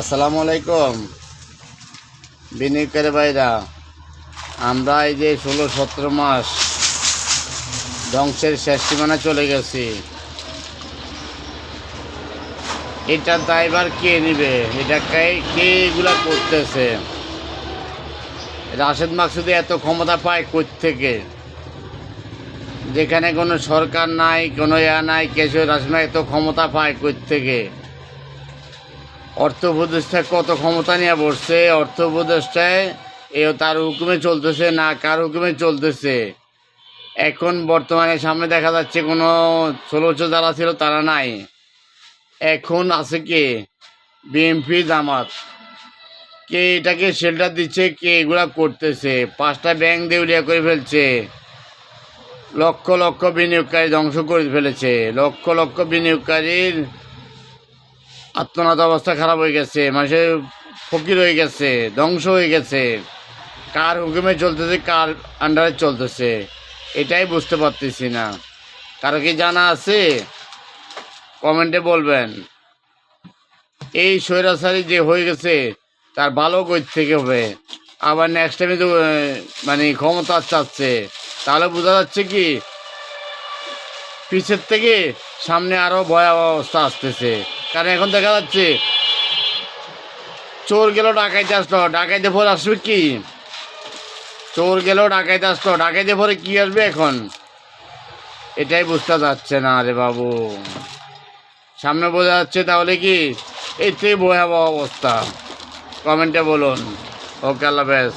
আসসালামু আলাইকুম বিনিয়োগকারী ভাইরা, আমরা এই যে 16-17 মাস ধ্বংসের শেষ সীমানা চলে গেছি। এটার দায়ভার কে নিবে? এটা কে এগুলা করতেছে? রাশেদ মাকসুদ এত ক্ষমতা পায় কোত্থেকে? যেখানে কোনো সরকার নাই, কোনো নাই, কিছু রাশেদ এত ক্ষমতা পায় কোত্থেকে? অর্থ উপদেষ্টা কত ক্ষমতা নিয়ে বসছে? অর্থ উপদেষ্টায় তার হুকুমে চলতেছে না কার হুকুমে চলতেছে? এখন বর্তমানে সামনে দেখা যাচ্ছে কোনো 16 যারা ছিল তারা নাই, এখন আছে কে? বিএনপি, জামাত। কে এটাকে শেল্টার দিচ্ছে? কে এগুলা করতেছে? 5টা ব্যাংক দেউলিয়া করে ফেলছে, লক্ষ লক্ষ বিনিয়োগকারী ধ্বংস করে ফেলেছে, লক্ষ লক্ষ বিনিয়োগকারীর আত্মনাত অবস্থা খারাপ হয়ে গেছে, মানুষের ফকির হয়ে গেছে, ধ্বংস হয়ে গেছে। কার হুকুমে চলতেছে, কার আন্ডারে চলতেছে, এটাই বুঝতে পারতেছি না। কারো কি জানা আছে? কমেন্টে বলবেন। এই স্বৈরাচারী যে হয়ে গেছে তার ভালো কই থেকে হবে? আবার নেক্সট টাইমে তো মানে ক্ষমতা চাচ্ছে, তাহলে বোঝা যাচ্ছে কি পিছের থেকে সামনে আরও ভয়াবহ অবস্থা আসতেছে। কারণ এখন দেখা যাচ্ছে চোর গেল ডাকাইতে আসলো, ডাকাইতে পরে আসবে কি? চোর গেল ডাকাইতে আসলো, ডাকাইতে পরে কি আসবে এখন? এটাই বুঝতে যাচ্ছে না রে বাবু। সামনে বোঝা যাচ্ছে তাহলে কি এর থেকে ভয়াবহ অবস্থা? কমেন্টে বলুন। ওকে, আল্লাহ হাফেজ।